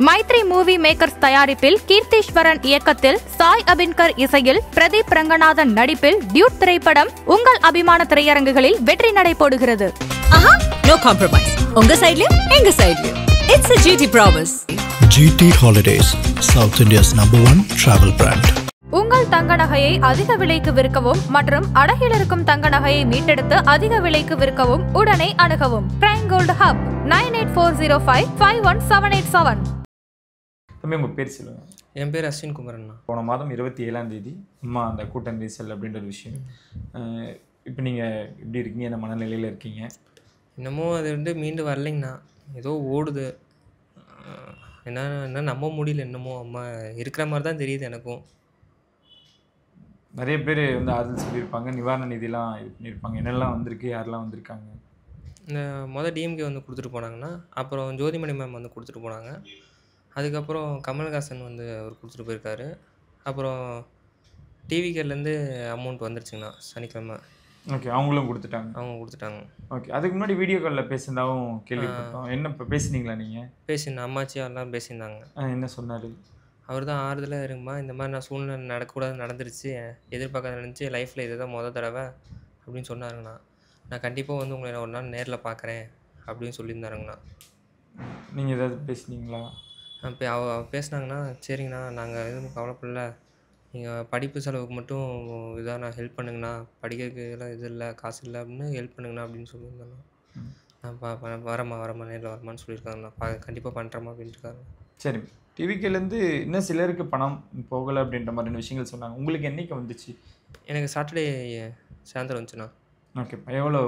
Maithri movie makers தயாரிப்பில் கீர்த்தீஸ்வரன் இயக்கத்தில் சாய் அபின்கர் இசையில் பிரதீப் ரங்கநாதன் நடிப்பில் டியூட் திரைப்படம் உங்கள் அபிமான திரையரங்குகளில் வெற்றி நடை போடுகிறது. No compromise. உங்க சைடுலயும் எங்க சைடுலயும். It's a GT promise. GT Holidays, South India's #1 travel brand. உங்கள் தங்க நகையை அதிக விலைக்கு விற்கவும் மற்றும் அடகில் இருக்கும் தங்க நகையை மீட்டெடுத்து அதிக விலைக்கு விற்கவும் உடனே அணுகவும். Prime gold hub 9840551787. தம்பி உங்கள் பேர் சொல்லுங்க. என் பேர் அஸ்வின் குமரண்ணா. போன மாதம் 27ஆம் தேதி அம்மா அந்த கூட்டம் ரீசல் அப்படின்ற ஒரு விஷயம். இப்போ நீங்கள் எப்படி இருக்கீங்க, என்ன மனநிலையில் இருக்கீங்க? இன்னமும் அது மீண்டு வரலைங்கண்ணா. ஏதோ ஓடுது. என்ன நம்ப முடியல. இன்னமும் அம்மா இருக்கிற மாதிரி தான் தெரியுது எனக்கும். நிறைய பேர் ஆறுதல் சொல்லியிருப்பாங்க, நிவாரண நிதிலாம் இது பண்ணியிருப்பாங்க. என்னெல்லாம் வந்திருக்கு, யாரெல்லாம் வந்திருக்காங்க? இந்த டிஎம்கே கொடுத்துட்டு போனாங்கண்ணா. அப்புறம் ஜோதிமணி மேம் கொடுத்துட்டு போனாங்க. அதுக்கப்புறம் கமல்ஹாசன் அவர் கொடுத்துட்டு போயிருக்காரு. அப்புறம் டிவிகேலேருந்து அமௌண்ட் வந்துருச்சுங்கண்ணா சனிக்கிழமை. ஓகே, அவங்களும் கொடுத்துட்டாங்க. அவங்க கொடுத்துட்டாங்க. ஓகே, அதுக்கு முன்னாடி வீடியோ காலில் பேசியிருந்தாவும் கேள்விப்பட்டோம். என்ன இப்போ பேசுனீங்களா நீங்கள்? பேசியிருந்தேன். அம்மாச்சி எல்லாம் பேசியிருந்தாங்க. என்ன சொன்னார்? அவர் தான் ஆறுதலாக இருக்குமா, இந்த மாதிரி நான் சூழ்நிலை நடக்கக்கூடாது, நடந்துருச்சு, எதிர்பார்க்காத நடந்துச்சு, லைஃப்பில் இதுதான் தடவை அப்படின்னு சொன்னாருங்கண்ணா. நான் கண்டிப்பாக உங்களை ஒரு நாள் நேரில் பார்க்குறேன் அப்படின்னு சொல்லியிருந்தாருங்கண்ணா. நீங்கள் ஏதாவது பேசுனீங்களா? பேசினாங்கண்ணா. சரிங்கண்ணா, நாங்கள் எதுவும் கவலைப்படல, நீங்கள் படிப்பு செலவுக்கு மட்டும் இதாக நான் ஹெல்ப் பண்ணுங்கண்ணா, படிக்கிறதுக்கு எல்லாம் இது இல்லை, காசு இல்லை அப்படின்னு ஹெல்ப் பண்ணுங்கண்ணா அப்படின்னு சொல்லியிருந்தேண்ணா. நான் வரமா நேரில் வரமான்னு சொல்லியிருக்காங்கண்ணா. கண்டிப்பாக பண்ணுறேம்மா அப்படின்ட்டுருக்காங்க. சரி, டிவிக்கேலேருந்து இன்னும் சிலருக்கு பணம் போகலை அப்படின்ற மாதிரியான விஷயங்கள் சொன்னாங்க. உங்களுக்கு என்றைக்கு வந்துச்சு? எனக்கு சாட்டர்டே சாயந்தரம் வந்துச்சுண்ணா. ஓகே, எவ்வளோ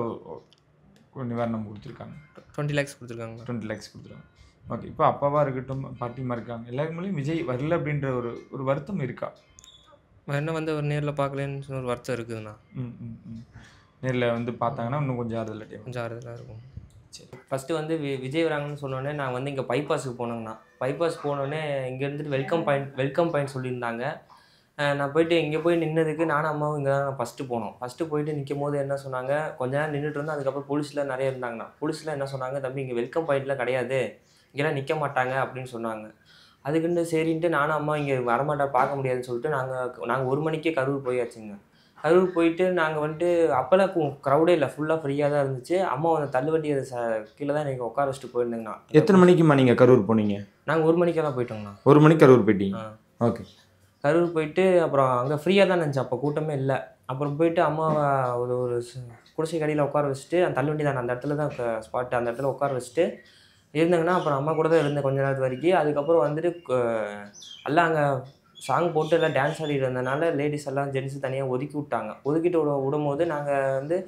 நிவாரணம் கொடுத்துருக்காங்க? 20 lakhs கொடுத்துருக்காங்க. 20 lakhs கொடுத்துருக்காங்க. ஓகே, இப்போ அப்பாவாக இருக்கட்டும், பாட்டிமா இருக்காங்க, எல்லாருக்குமே விஜய் வரல அப்படின்ற ஒரு வருத்தம் இருக்கா? என்ன ஒரு நேரில் பார்க்கலன்னு ஒரு வருத்தம் இருக்குதுண்ணா. நேரில் பார்த்தாங்கன்னா இன்னும் கொஞ்சம் ஆறுதலாக இருக்கும். சரி, ஃபஸ்ட்டு விஜய் வராங்கன்னு சொன்னோடனே நான் இங்கே பைபாஸுக்கு போனேங்கண்ணா. பைபாஸ் போனோடனே இங்கே இருந்துட்டு வெல்கம் பாயிண்ட் சொல்லியிருந்தாங்க. நான் போயிட்டு இங்கே போய் நின்னதுக்கு நானும் அம்மாவும் இங்கே தான் ஃபஸ்ட்டு போனோம். ஃபஸ்ட்டு போயிட்டு நிற்கும் போது என்ன சொன்னாங்க, கொஞ்ச நேரம் நின்றுட்டு இருந்தோம். அதுக்கப்புறம் போலீஸில் நிறைய இருந்தாங்கண்ணா. போலீஸில் என்ன சொன்னாங்க, தம்பி இங்கே வெல்கம் பாயிண்ட்லாம் கிடையாது, இங்கெல்லாம் நிற்க மாட்டாங்க அப்படின்னு சொன்னாங்க. அதுக்குன்னு சரின்ட்டு நானும் அம்மா இங்கே வரமாட்டா, பார்க்க முடியாதுன்னு சொல்லிட்டு நாங்கள் 1 மணிக்கே கரூர் போயாச்சுங்க. கரூர் போயிட்டு நாங்கள் அப்போல்லாம் க்ரௌடே இல்லை, ஃபுல்லாக ஃப்ரீயாக தான் இருந்துச்சு. அம்மா தள்ளுவண்டி கீழே தான் நீங்கள் உட்கார வச்சுட்டு போயிருந்தேங்கண்ணா. எத்தனை மணிக்குமா நீங்கள் கரூர் போனீங்க? நாங்கள் 1 மணிக்கெல்லாம் போயிட்டோங்கண்ணா. 1 மணிக்கு கரூர் போயிட்டீங்க? ஓகே, கரூர் போயிட்டு அப்புறம் அங்கே ஃப்ரீயாக தான் இருந்துச்சு, அப்போ கூட்டமே இல்லை. அப்புறம் போயிட்டு அம்மாவை ஒரு குடிசை கடையில் உட்கார வச்சுட்டு, அந்த தள்ளுவண்டி தான் அந்த இடத்துல தான் ஸ்பாட்டு, அந்த இடத்துல உட்கார வச்சுட்டு இருந்தாங்கன்னா அப்புறம் அம்மா கூட தான் இருந்தேன் கொஞ்ச நேரத்து வரைக்கும். அதுக்கப்புறம் எல்லாம் அங்கே சாங் போட்டு எல்லாம் டான்ஸ் ஆடிட்டு இருந்ததுனால லேடிஸ் எல்லாம் ஜென்ஸு தனியாக ஒதுக்கி விட்டாங்க. ஒதுக்கிட்டு விடும்போது நாங்கள்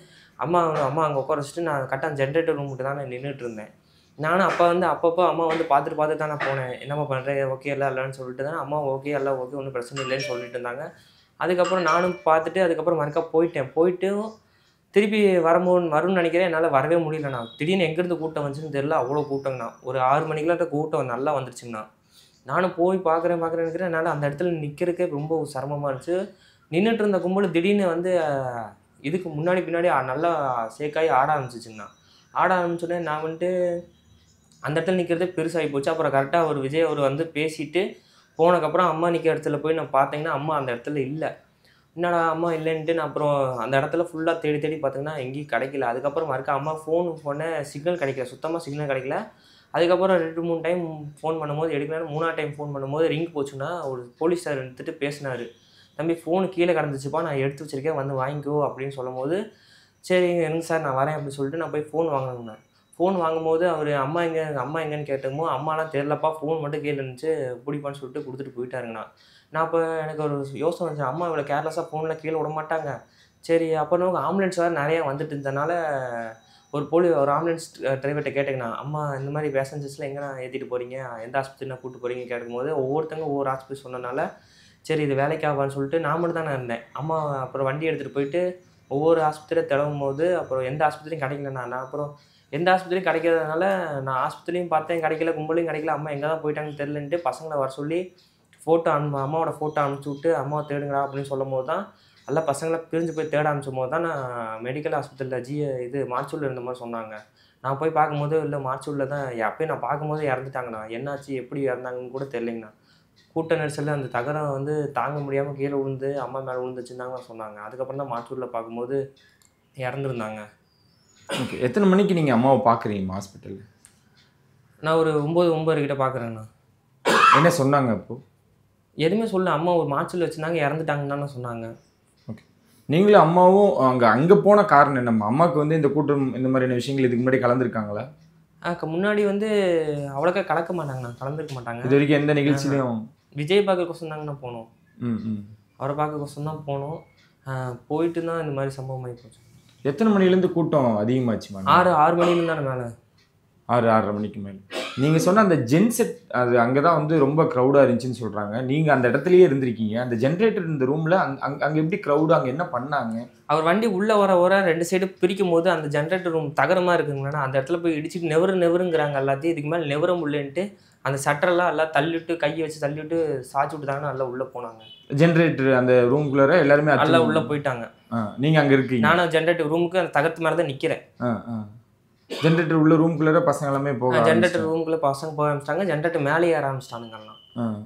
அம்மா அங்கே உட்கார வச்சுட்டு நான் கரெக்டாக ஜென்ரேட்டர் ரூம்கிட்ட தான் நான் நின்றுட்டு இருந்தேன். நானும் அப்பப்போ அம்மா பார்த்துட்டு தான் நான் போனேன். என்னம்மா பண்ணுறேன், ஓகே எல்லாம் இல்லைன்னு சொல்லிட்டு தான் அம்மா ஓகே எல்லாம் ஓகே, ஒன்றும் பிரச்சனை இல்லைன்னு சொல்லிட்டு இருந்தாங்க. அதுக்கப்புறம் நானும் பார்த்துட்டு அதுக்கப்புறம் மறுக்கா போயிட்டு திருப்பி வரும்னு நினைக்கிறேன். என்னால் வரவே முடியலண்ணா. திடீர்னு எங்கேருந்து கூட்டம் வந்துச்சுன்னு தெரியல, அவ்வளோ கூட்டங்கண்ணா. ஒரு 6 மணிக்கெலாம் கூட்டம் நல்லா வந்துருச்சுங்கண்ணா. நானும் போய் பார்க்குறேன் நினைக்கிறேன். என்னால் அந்த இடத்துல நிற்கிறதுக்கே ரொம்ப சிரமமாக இருந்துச்சு. நின்றுட்டு இருந்த கும்பல் திடீர்னு இதுக்கு முன்னாடி பின்னாடி நல்லா சேக்காகி ஆட ஆரம்பிச்சிச்சுங்கண்ணா. ஆட ஆரம்பிச்சோடனே நான் அந்த இடத்துல நிற்கிறதே பெருசாகி போச்சு. அப்புறம் கரெக்டாக விஜய் பேசிட்டு போனதுக்கப்புறம் அம்மா நிற்கிற இடத்துல போய் நான் பார்த்தீங்கன்னா அம்மா அந்த இடத்துல இல்லை. என்னடா அம்மா இல்லைன்ட்டு நான் அப்புறம் அந்த இடத்துல ஃபுல்லாக தேடி பார்த்தீங்கன்னா எங்கேயும் கிடைக்கல. அதுக்கப்புறம் அம்மா ஃபோன் பண்ணேன், சிக்னல் கிடைக்கல, சுத்தமாக சிக்னல் கிடைக்கல. அதுக்கப்புறம் 2-3 டைம் ஃபோன் பண்ணும்போது எடுக்கலான்னு 3ஆவது டைம் ஃபோன் பண்ணும்போது ரிங் போச்சுன்னா ஒரு போலீஸார் எடுத்துகிட்டு பேசினார். தம்பி ஃபோனு கீழே கிடந்துச்சுப்பா, நான் எடுத்து வச்சுருக்கேன், வாங்கிக்கோ அப்படின்னு சொல்லும்போது சரி எனக்கு சார் நான் வரேன் அப்படின்னு சொல்லிட்டு நான் போய் ஃபோன் வாங்கினேன். ஃபோன் வாங்கும்போது அம்மா எங்கேன்னு கேட்டமோ அம்மாலாம் தெரிலப்பா, ஃபோன் மட்டும் கீழே இருந்துச்சு, பிடிப்பான்னு சொல்லிட்டு கொடுத்துட்டு போயிட்டாருங்கண்ணா. நான் அப்போ எனக்கு ஒரு யோசனை வந்துச்சு, அம்மா இவ்வளோ கேர்லெஸ்ஸாக ஃபோனில் கீழே விட மாட்டாங்க. சரி அப்புறம் ஆம்புலன்ஸ் வேறு நிறையா வந்துட்டு இருந்ததுனால ஒரு ஆம்புலன்ஸ் டிரைவர்கிட்ட கேட்டேங்கண்ணா, அம்மா இந்த மாதிரி பேசஞ்சர்ஸில் எங்கண்ணா ஏற்றிட்டு போகிறீங்க, எந்த ஆஸ்பத்திரினா கூப்பிட்டு போகிறீங்க கேட்கும்போது ஒவ்வொருத்தங்க ஒவ்வொரு ஆஸ்பத்திரி சொன்னனால சரி இது வேலைக்காகான்னு சொல்லிட்டு நான் மட்டும் தான் நான் இருந்தேன். அம்மா அப்புறம் வண்டி எடுத்துகிட்டு போயிட்டு ஒவ்வொரு ஆஸ்பத்திரியை தடவும் போது அப்புறம் எந்த ஆஸ்பத்திரியும் கிடைக்கலண்ணா. நான் அப்புறம் எந்த ஆஸ்பத்திரியும் கிடைக்காதனால நான் ஆஸ்பத்திரியும் பார்த்தேன், கிடைக்கல, கும்பலையும் கிடைக்கல, அம்மா எங்கே தான் போயிட்டாங்கன்னு தெரிலன்ட்டு பசங்களை வர சொல்லி அம்மாவோட ஃபோட்டோ அனுப்பிச்சி விட்டு அம்மாவை தேடுங்கடா அப்படின்னு சொல்லும் போது தான் எல்லா பசங்களை பிரிஞ்சு போய் தேட ஆரம்பிச்சும் போது தான் நான் மெடிக்கல் ஹாஸ்பிட்டலில் மார்ச்சூரில் இருந்த மாதிரி சொன்னாங்க. நான் போய் பார்க்கும்போது இல்லை மார்ச்சூரில் தான் அப்பயும் நான் பார்க்கும்போது இறந்துட்டாங்கண்ணா. என்னாச்சு எப்படி இறந்தாங்கன்னு கூட தெரியலைங்கண்ணா. கூட்ட நெரிசலில் அந்த தகரம் வந்து தாங்க முடியாமல் கீழே விழுந்து அம்மா மேலே விழுந்துச்சுன்னு சொன்னாங்க. அதுக்கப்புறம் தான் மார்ச்சூரில் பார்க்கும்போது இறந்துருந்தாங்க. ஓகே. எத்தனை மணிக்கு நீங்கள் அம்மாவை பார்க்குறீங்க ஹாஸ்பிட்டலில்? நான் ஒரு 9 கிட்ட பார்க்குறேங்கண்ணா. என்ன சொன்னாங்க அப்போது? எதுவுமே சொல்ல. அம்மா ஒரு மார்ச்சூரில் வச்சுருந்தாங்க, இறந்துட்டாங்கன்னு தானே சொன்னாங்க. ஓகே. நீங்களும் அம்மாவும் அங்கே போன காரணம் என்னம்மா? அம்மாவுக்கு வந்து இந்த கூட்டம் இந்த மாதிரியான விஷயங்கள் இதுக்கு முன்னாடி கலந்துருக்காங்களா? முன்னாடி வந்து அவ்வளோக்கா கலக்க மாட்டாங்கண்ணா, கலந்துருக்க மாட்டாங்க. இது வரைக்கும் எந்த நிகழ்ச்சியிலையும்? விஜய் பார்க்கறக்கோசம் தாங்கண்ணா போனோம். ம். அவரை பார்க்கறக்கோசம் தான் போனோம். போயிட்டு தான் இந்த மாதிரி சம்பவம் ஆகி போச்சு. எத்தனை மணிலேருந்து கூட்டம் அதிகமாச்சுமா? 6 மணிலேருந்து தானே மேலே. 6:30 மணிக்கு மேலே. நீங்கள் சொன்ன அந்த ஜென்செட் அது அங்கே தான் வந்து ரொம்ப க்ரௌடாக இருந்துச்சுன்னு சொல்கிறாங்க. நீங்கள் அந்த இடத்துலையே இருந்திருக்கீங்க. அந்த ஜென்ரேட்டர் இந்த ரூமில் அங்கே எப்படி க்ரௌடு, அங்கே என்ன பண்ணாங்க? அவர் வண்டி உள்ளே வர 2 சைடு பிரிக்கும் போது அந்த ஜென்ரேட்டர் ரூம் தகரமாக இருக்குங்களா, அந்த இடத்துல போய் இடிச்சிட்டு நெவருங்கிறாங்க எல்லாத்தையும். இதுக்கு மேலே நெவர முடியலன்ட்டு அந்த சட்டரெல்லாம் எல்லாம் தள்ளிவிட்டு கையை வச்சு தள்ளிவிட்டு சாய்ச்சி விட்டுட்டாங்கன்னா நல்லா உள்ளே போனாங்க. ஜென்ரேட்டர் அந்த ரூம்குள்ளே எல்லாருமே நல்லா உள்ளே போயிட்டாங்க. நீங்கள் அங்கே இருக்கீங்க? நானும் ஜென்ரேட்டர் ரூமுக்கு அந்த தகரத்து மேலே தான் நிற்கிறேன். ஜென்ரேட்டர் உள்ள ரூம்குள்ளே பசங்க எல்லாமே போக, ஜென்ரேட்டர் ரூம்குள்ளே பசங்க போக ஆரம்பிச்சிட்டாங்க. ஜென்ரேட்டர் மேலே ஏற ஆரம்பிச்சிட்டானுங்கலாம்.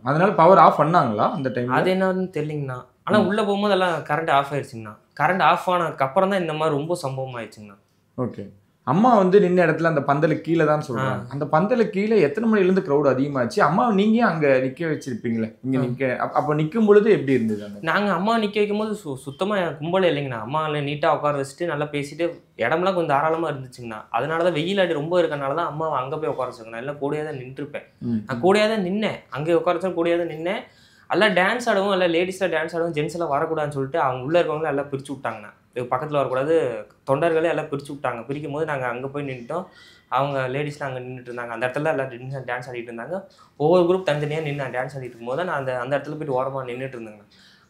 அதனால பவர் ஆஃப் பண்ணாங்களா அந்த டைம்? அது என்னன்னு தெரியலங்கண்ணா. ஆனால் உள்ளே போகும்போது எல்லாம் கரண்ட் ஆஃப் ஆயிடுச்சுங்கண்ணா. கரண்ட் ஆஃப் ஆனதுக்கு அப்புறம் தான் இந்த மாதிரி ரொம்ப சம்பவம் ஆயிடுச்சுங்கண்ணா. ஓகே. அம்மா வந்து நின்ன இடத்துல அந்த பந்தலுக்கு கீழே தான் சொல்றாங்க. அந்த பந்தலுக்கு கீழே எத்தனை மணிலேருந்து க்ரௌட் அதிகமாச்சு? அம்மா நீங்க அங்கே நிற்க வச்சிருப்பீங்களே, இங்கே நிற்க அப்போ நிற்கும் பொழுது எப்படி இருந்தது? நாங்கள் அம்மா நிற்க வைக்கும் போது சுத்தமாக கும்பலே இல்லைங்கண்ணா. அம்மா நீட்டாக உட்கார வச்சுட்டு நல்லா பேசிட்டு இடம்லாம் கொஞ்சம் தாராளமாக இருந்துச்சுங்கண்ணா. அதனால தான் வெயில் அடி ரொம்ப இருக்கனால தான் அம்மா அங்கே போய் உட்கார வச்சுக்கணும். எல்லாம் கூடயே தான் நின்றுருப்பேன். நான் கூடயே தான் நின்னேன். அங்கே உட்கார வச்சா கூடயே தான் நின்னேன். எல்லாம் டான்ஸ் ஆடவும், எல்லாம் லேடிஸில் டான்ஸ் ஆடவும், ஜென்ஸ் எல்லாம் வரக்கூடாதுன்னு சொல்லிட்டு அவங்க உள்ளே இருக்கவங்களும் எல்லாம் பிரித்து விட்டாங்கண்ணா. பக்கத்தில் வரக்கூடாது, தொண்டர்களே எல்லாம் பிரித்து விட்டாங்க. பிரிக்கும் போது நாங்கள் அங்கே போய் நின்றுட்டோம். அவங்க லேடிஸ்லாம் அங்கே நின்றுட்டு இருந்தாங்க. அந்த இடத்துல எல்லாம் டான்ஸ் ஆடிட்டு இருந்தாங்க. ஒவ்வொரு குரூப் தனித்தனியாக நின்று டான்ஸ் ஆடிட்டு இருக்கும்போது நான் அந்த இடத்துல போய்ட்டு ஓரமாக நின்றுட்டு இருந்தேங்க.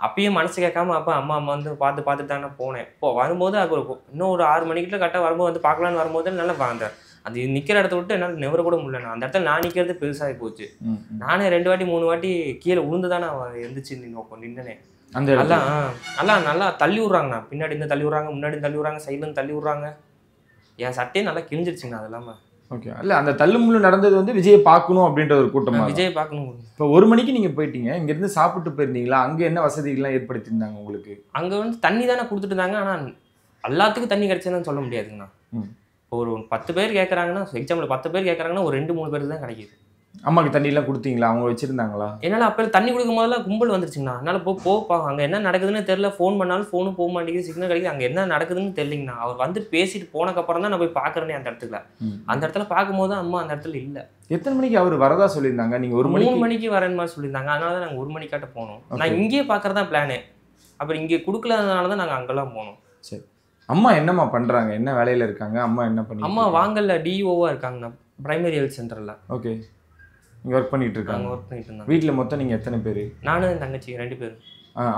அப்பயும் மனசு கேட்காம அப்போ அம்மா வந்து பார்த்துட்டு தானே போனேன். இப்போ வரும்போது அது இன்னும் ஒரு 6 மணிக்கிட்ட கரெக்டாக வரும்போது வந்து பார்க்கலான்னு வரும்போது நல்லா அது நிற்கிற இடத்த விட்டு என்னால் நெவர கூட முடியல. அந்த இடத்துல நான் நிற்கிறது பெருசாகி போச்சு. நானே 2 வாட்டி 3 வாட்டி கீழே உளுந்து தானே எந்திரிச்சு நின்னேன். அந்த நல்லா தள்ளி விட்றாங்கண்ணா. பின்னாடி இருந்து தள்ளி விட்றாங்க, முன்னாடி தள்ளி விட்றாங்க, சைட்லேருந்து தள்ளி விட்றாங்க. என் சட்டையே நல்லா கிழிஞ்சிருச்சுங்கண்ணா. அது இல்லாமல் ஓகே. இல்லை அந்த தள்ளுமுள்ளு நடந்தது வந்து விஜயை பார்க்கணும் அப்படின்ற ஒரு கூட்டம். விஜயை பார்க்கணும். இப்போ 1 மணிக்கு நீங்கள் போயிட்டீங்க, இங்கேருந்து சாப்பிட்டு போயிருந்தீங்களா? அங்கே என்ன வசதிகள்லாம் ஏற்படுத்தியிருந்தாங்க உங்களுக்கு? அங்கே வந்து தண்ணி தானே கொடுத்துட்டு இருந்தாங்க. ஆனால் எல்லாத்துக்கும் தண்ணி கிடைச்சதுன்னு சொல்ல முடியாதுங்கண்ணா. ஒரு 10 பேர் கேட்குறாங்கன்னா, எக்ஸாம்பிள் 10 பேர் கேட்குறாங்கன்னா ஒரு 2-3 பேருக்கு தான் கிடைக்கிது. அம்மாவுக்கு தண்ணியெல்லாம் கொடுத்தீங்களா? அவங்க வச்சுருந்தாங்களா? என்னால் அப்போ தண்ணி கொடுக்கும் போதெல்லாம் கும்பல் வந்துருச்சுங்கண்ணா. அதனால் போப்பா அங்கே என்ன நடக்குதுன்னு தெரியல. ஃபோன் பண்ணாலும் ஃபோனும் போக மாட்டேங்குது, சிக்னல் கிடைக்குது. அங்கே என்ன நடக்குதுன்னு தெரியலிங்கண்ணா. அவர் வந்து பேசிட்டு போனக்கப்புறம் தான் நான் போய் பார்க்குறேனே அந்த இடத்துல. அந்த இடத்துல பார்க்கும்போது அம்மா அந்த இடத்துல இல்லை. எத்தனை மணிக்கு அவர் வரதா சொல்லியிருந்தாங்க? நீங்கள் 3 மணிக்கு வரேன்னு மாதிரி சொல்லியிருந்தாங்க. அதனால தான் நாங்கள் 1 மணிக்காட்ட போனோம். நான் இங்கேயே பார்க்குறதா பிளானே. அப்புறம் இங்கே கொடுக்கலதுனால தான் நாங்கள் அங்கெல்லாம் போனோம். சரி. அம்மா என்னம்மா பண்ணுறாங்க? என்ன வேலையில் இருக்காங்க? அம்மா என்ன பண்ணி? அம்மா வாங்கல டிஓவாக இருக்காங்கண்ணா, பிரைமரி ஹெல்த் சென்டரில். ஓகே. இங்கே ஒர்க் பண்ணிட்டு இருக்காங்க. ஒர்க் பண்ணிட்டு இருந்தாங்க. வீட்டில் மொத்தம் நீங்கள் எத்தனை பேர்? நானும் என் தங்கச்சி 2 பேர்.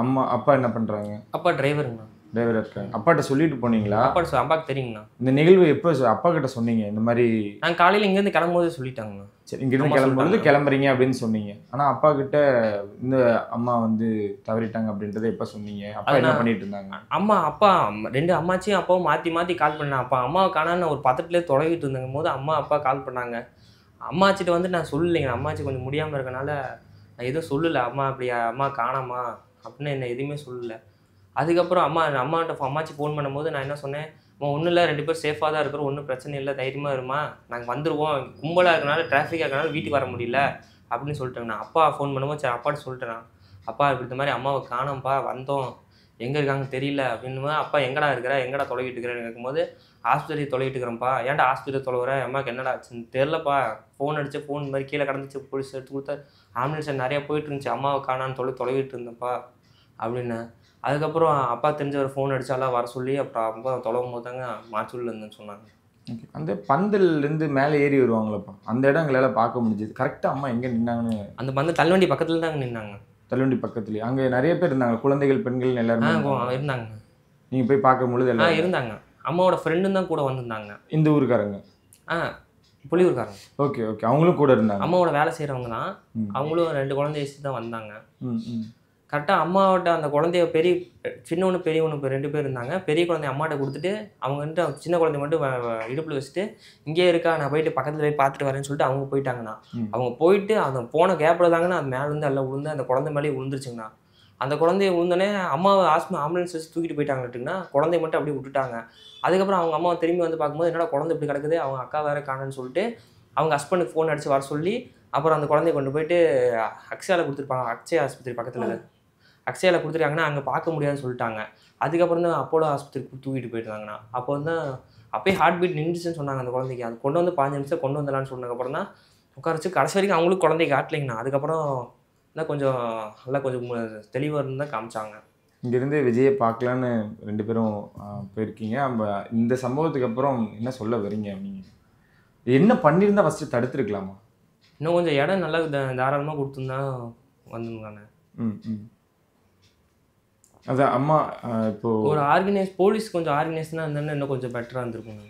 அம்மா அப்பா என்ன பண்ணுறாங்க? அப்பா டிரைவருங்கண்ணா. டிரைவராக இருக்காங்க. அப்பாட்ட சொல்லிட்டு போனீங்களா? அப்பாவுக்கு தெரியுங்கண்ணா. இந்த நிகழ்வு எப்போ அப்பா கிட்ட சொன்னீங்க? இந்த மாதிரி நாங்கள் காலையில் இங்கேருந்து கிளம்பும்போது சொல்லிட்டாங்கண்ணா. சரி, இங்கேருந்து கிளம்பும்போது கிளம்புறீங்க அப்படின்னு சொன்னீங்க. ஆனால் அப்பா கிட்ட இந்த அம்மா வந்து தவறிட்டாங்க அப்படின்றத எப்போ சொன்னீங்க? அப்பா என்ன பண்ணிட்டு இருந்தாங்க? அப்பா 2 அம்மாச்சியும் அப்பாவும் மாற்றி கால் பண்ணேன். அப்பா அம்மாவை காணான்னு ஒரு பதட்டிலே தொலைவிட்டு இருந்தாங்க போது அப்பா கால் பண்ணாங்க. அம்மாச்சிட்ட வந்து நான் சொல்லலைங்க. அம்மாச்சி கொஞ்சம் முடியாமல் இருக்கனால நான் எதுவும் சொல்லலை. அம்மா காணாமா அப்படின்னு என்ன எதுவுமே சொல்லலை. அதுக்கப்புறம் அம்மாச்சி ஃபோன் பண்ணும்போது நான் என்ன சொன்னேன், ஒன்றும் இல்லை, 2 பேர் சேஃபாக தான் இருக்கிறோம், ஒன்றும் பிரச்சனை இல்லை, தைரியமாக இருமா, நாங்கள் வந்துடுவோம், கும்பலாக இருக்கனால டிராஃபிக்காக இருக்கனால வீட்டுக்கு வர முடியல அப்படின்னு சொல்லிட்டேங்கண்ணா. அப்பா ஃபோன் பண்ணும்போது சரி அப்பாட்ட சொல்லிட்டேண்ணா. அப்பா இப்படி இந்த மாதிரி அம்மாவை காணோம்ப்பா, வந்தோம், எங்கே இருக்காங்க தெரியல அப்படின்னு. அப்பா எங்கடா தொலைவிட்டு இருக்கிறேன்னு கேட்கும்போது ஆஸ்பத்திரி தொலைவிட்டு இருக்கிறேன்ப்பா. ஏன்டா ஆஸ்பத்திரி தொலைவுற? அம்மாவுக்கு என்னடா ஆச்சுன்னு தெரிலப்பா, ஃபோன் அடிச்சு ஃபோன் இந்த மாதிரி கீழே கிடந்துச்சு, போலீஸ் எடுத்து கொடுத்தா ஆம்புலன்ஸ் நிறையா போயிட்டு இருந்துச்சு, அம்மாவை காணான்னு தொலைவிட்டு இருந்தேன்ப்பா அப்படின்னு. அதுக்கப்புறம் அப்பா தெரிஞ்சவர் ஃபோன் அடித்தாலாம் வர சொல்லி அப்புறம் அப்பா தொலைவும் போது தாங்க மாச்சூரில் இருந்துன்னு சொன்னாங்க. ஓகே. அந்த பந்தல்லேருந்து மேலே ஏறி வருவாங்களப்பா, அந்த இடம் எங்களால் பார்க்க முடிஞ்சுது. கரெக்டாக அம்மா எங்கே நின்னாங்கன்னு? அந்த பந்தல் தள்ளுவண்டி பக்கத்தில் தாங்க நின்னாங்க. தள்ளுவண்டி பக்கத்துலேயே? அங்கே நிறைய பேர் இருந்தாங்க, குழந்தைகள் பெண்கள் எல்லாருமே இருந்தாங்க. நீங்கள் போய் பார்க்கும் பொழுது எல்லாம் இருந்தாங்க. அம்மாவோட ஃப்ரெண்டும் தான் கூட வந்திருந்தாங்க. இந்த ஊருக்காரங்க? புலியூர்காரங்க. ஓகே. அவங்களும் கூட இருந்தாங்க. அம்மாவோட வேலை செய்கிறவங்க தான். அவங்களும் 2 குழந்தை வச்சு தான் வந்தாங்க. கரெக்டாக அம்மாவோட அந்த குழந்தைய சின்னவனு பெரியவனு 2 பேர் இருந்தாங்க. பெரிய குழந்தைய அம்மாட்ட கொடுத்துட்டு அவங்க வந்துட்டு சின்ன குழந்தைய மட்டும் இடுப்பில் வச்சுட்டு இங்கேயே இருக்கா, நான் போயிட்டு பக்கத்தில் போய் பார்த்துட்டு வரேன்னு சொல்லிட்டு அவங்க போயிட்டாங்கண்ணா. அவங்க போயிட்டு அந்த போன கேப்பில் தாங்கண்ணா அது மேலேருந்து எல்லாம் விழுந்து அந்த குழந்தை மேலேயே விழுந்துருச்சுங்கண்ணா. அந்த குழந்தைய விழுந்தோடனே அம்மாவை ஆம்புலன்ஸ் வச்சு தூக்கிட்டு போயிட்டாங்கட்டுங்கன்னா குழந்தைய மட்டும் அப்படியே விட்டுட்டாங்க. அதுக்கப்புறம் அவங்க அம்மாவை திரும்பி வந்து பார்க்கும்போது என்னடா குழந்தை இப்படி கிடக்குது, அவங்க அக்கா வேறு காணுன்னு சொல்லிட்டு அவங்க ஹஸ்பண்டுக்கு ஃபோன் அடித்து வர சொல்லி அப்புறம் அந்த குழந்தைய கொண்டு போயிட்டு அக்ஷயாவில் கொடுத்துருப்பாங்க. அக்ஷயா ஆஸ்பத்திரி பக்கத்தில் அக்ஷயாவில் கொடுத்துருக்காங்கன்னா அங்கே பார்க்க முடியாதுன்னு சொல்லிட்டாங்க. அதுக்கப்புறம் தான் அப்போலோ ஆஸ்பத்திரிக்கு தூக்கிட்டு போயிட்டாங்கண்ணா. அப்போ வந்து அப்போயே ஹார்ட் பீட் நின்றுச்சுன்னு சொன்னாங்க அந்த குழந்தைக்கு. அது கொண்டு வந்து 15 நிமிஷம் கொண்டு வந்துடலான்னு சொன்னதுக்கப்புறம் தான் உட்காரச்சு கடைசி வரைக்கும் அவங்களுக்கு குழந்தைய காட்டலைங்கண்ணா. அதுக்கப்புறம் தான் கொஞ்சம் நல்லா கொஞ்சம் தெளிவாக இருந்து தான் காமிச்சாங்க. இங்கேருந்து விஜயை பார்க்கலான்னு 2 பேரும் போயிருக்கீங்க. நம்ம இந்த சம்பவத்துக்கு அப்புறம் என்ன சொல்ல வரீங்க? நீங்கள் என்ன பண்ணியிருந்தா ஃபஸ்ட்டு தடுத்துருக்கலாமா? இன்னும் கொஞ்சம் இடம் நல்லா தாராளமாக கொடுத்துருந்தா வந்துருந்தானே. அதான் அம்மா இப்போ ஒரு போலீஸ் கொஞ்சம் ஆர்கனைஸ்னா இருந்தாலும் இன்னும் கொஞ்சம் பெட்டராக இருந்திருக்குங்க.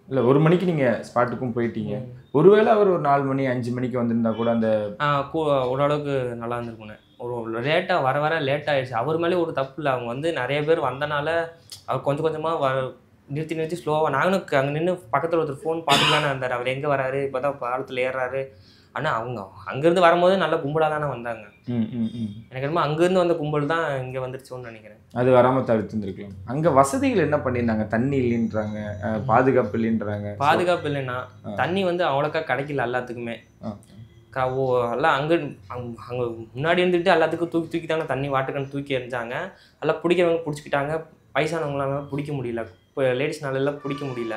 இல்லை 1 மணிக்கு நீங்கள் ஸ்பாட்டுக்கும் போயிட்டீங்க. ஒருவேளை அவர் ஒரு 4 மணி 5 மணிக்கு வந்திருந்தா கூட அந்த ஓரளவுக்கு நல்லா இருந்திருக்குண்ணே. ஒரு லேட்டாக வர லேட் ஆகிடுச்சு. அவர் மேலே ஒரு தப்பு இல்லை. அவங்க வந்து நிறைய பேர் வந்தனால அவர் கொஞ்சம் கொஞ்சமாக நிறுத்தி ஸ்லோவாக நாங்களும் அங்கே நின்று பக்கத்தில் ஒருத்தர் ஃபோன் பார்த்துக்கலான்னு இருந்தார். அவர் எங்கே வராரு, இப்போ தான் பாலத்தில் ஏறுறாரு. ஆனால் அவங்க அங்கேருந்து வரும்போது நல்ல கும்பலாக தானே வந்தாங்க. எனக்கு என்னமோ அங்கேருந்து வந்த கும்பல் தான் இங்கே வந்துருச்சோன்னு நினைக்கிறேன். அது வராமல் தடுத்துருந்துருக்கலாம். அங்கே வசதிகள் என்ன பண்ணியிருந்தாங்க? தண்ணி இல்லைன்றாங்க, பாதுகாப்பு இல்லைன்றாங்க. பாதுகாப்பு இல்லைன்னா தண்ணி வந்து அவ்வளோக்கா கிடைக்கல எல்லாத்துக்குமே. எல்லாம் அங்கே முன்னாடி இருந்துட்டு எல்லாத்துக்கும் தூக்கி தானே தண்ணி வாட்டுக்கன்னு தூக்கி எறிஞ்சாங்க. எல்லாம் பிடிக்கிறவங்க பிடிச்சிக்கிட்டாங்க. வயசானவங்களால பிடிக்க முடியல, இப்போ லேடிஸ்னாலெல்லாம் பிடிக்க முடியல.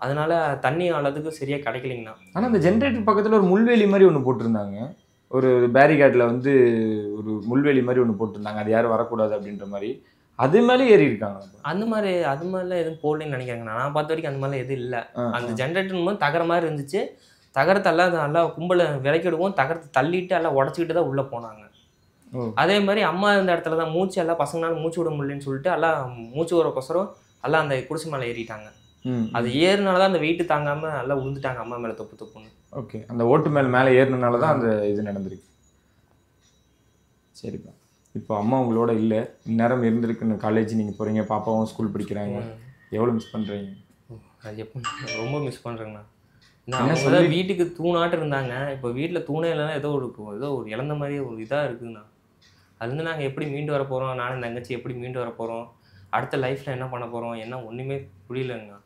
அதனால தண்ணி அளவுக்கு சரியாக கிடைக்கலிங்கண்ணா. ஆனால் அந்த ஜென்ரேட்டர் பக்கத்தில் ஒரு முள்வேலி மாதிரி ஒன்று போட்டிருந்தாங்க. ஒரு பேரிகார்டில் வந்து ஒரு முள்வேலி மாதிரி ஒன்று போட்டிருந்தாங்க. அது யாரும் வரக்கூடாது அப்படின்ற மாதிரி. அது மேலே ஏறி இருக்காங்க. அது மாதிரிலாம் எதுவும் போடலன்னு நினைக்கிறாங்கண்ணா. நான் பார்த்த வரைக்கும் அந்த மாதிரிலாம் எதுவும் இல்லை. அந்த ஜென்ரேட்டர் போது தகர மாதிரி இருந்துச்சு. தகரத்தை எல்லாம் நல்லா கும்பலை விலைக்கு விடுவோம். தகரத்தை தள்ளிட்டு எல்லாம் உடச்சிக்கிட்டு தான் உள்ளே போனாங்க. அதே மாதிரி அம்மா இருந்த இடத்துல தான் மூச்சு எல்லாம் பசங்களால மூச்சு விட முடியலன்னு சொல்லிட்டு எல்லாம் மூச்சு வரக்கொசரம் எல்லாம் அந்த குடிசை மேலே ஏறிட்டாங்க. அது ஏறினால தான் அந்த வெயிட்டு தாங்காமல் எல்லாம் விழுந்துட்டாங்க அம்மா மேலே தொப்புன்னு. ஓகே, அந்த ஓட்டு மேலே ஏறினால தான் அந்த இது நடந்திருக்கு. சரிப்பா, இப்போ அம்மா உங்களோட இல்லை, இந்நேரம் இருந்திருக்குன்னு காலேஜ் நீங்கள் போகிறீங்க, பாப்பாவும் ஸ்கூல் படிக்கிறாங்க, எவ்வளோ மிஸ் பண்ணுறீங்க? அது எப்போ ரொம்ப மிஸ் பண்ணுறேங்கண்ணா. நான் வீட்டுக்கு தூணாட்டு இருந்தாங்க. இப்போ வீட்டில் தூணே இல்லைன்னா ஏதோ ஒரு இழந்த மாதிரி ஒரு இதாக இருக்குதுண்ணா. அதுலேருந்து நாங்கள் எப்படி மீண்டு வர போகிறோம், நானும் தங்கச்சி எப்படி மீண்டு வர போகிறோம், அடுத்த லைஃப்பில் என்ன பண்ண போகிறோம், என்ன ஒன்றுமே புரியலங்கண்ணா.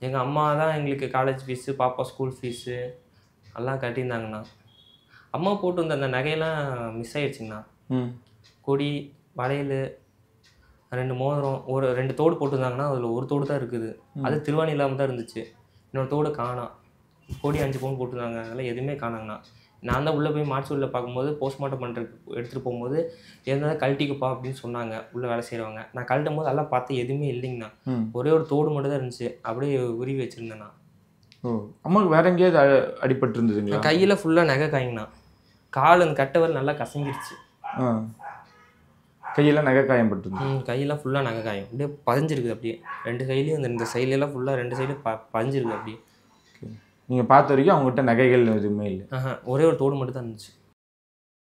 எங்கள் அம்மா தான் எங்களுக்கு காலேஜ் ஃபீஸு, பாப்பா ஸ்கூல் ஃபீஸு எல்லாம் கட்டியிருந்தாங்கண்ணா. அம்மா போட்டு வந்த அந்த நகையெல்லாம் மிஸ் ஆகிடுச்சிங்கண்ணா. கொடி, வளையல், 2 மோதிரம், 2 தோடு போட்டிருந்தாங்கன்னா அதில் ஒரு தோடு தான் இருக்குது. அது திருவாணி இல்லாமல் தான் இருந்துச்சு. இன்னொரு தோடு காணோம். கொடி 5 பவுன் போட்டிருந்தாங்க. அதெல்லாம் எதுவுமே காணாங்கண்ணா. நான் தான் உள்ளே போய் மார்ச் உள்ள பார்க்கும்போது போஸ்ட்மார்ட்டம் பண்ணுறதுக்கு எடுத்துகிட்டு போகும்போது இருந்தாலும் கழட்டிக்குப்பா அப்படின்னு சொன்னாங்க உள்ளே வேலை செய்கிறவங்க. நான் கழட்டும் போது எல்லாம் பார்த்து எதுவுமே இல்லைங்கண்ணா. ஒரே ஒரு தோடு மட்டும் தான் இருந்துச்சு. அப்படியே உருவி வச்சுருந்தேண்ணா. அம்மாவுக்கு வேற எங்கேயாவது அடிபட்டு இருந்ததுங்களா? கையில் ஃபுல்லாக நகை காய்ங்கண்ணா. கால் அந்த கட்டவர் நல்லா கசங்கிடுச்சு. கையெல்லாம் நகை காயம் பட்டுருந்தது. கையெல்லாம் ஃபுல்லாக நகை காயம் அப்படியே பதிஞ்சிருக்குது. அப்படியே 2 சைட்லேயும் இந்த சைட்லாம் ஃபுல்லாக 2 சைடும் பதிஞ்சிருக்கு. அப்படியே நீங்கள் பார்த்த வரைக்கும் அவங்ககிட்ட நகைகள் எதுவுமே இல்லை? ஒரே ஒரு தோடு மட்டும் தான் இருந்துச்சு.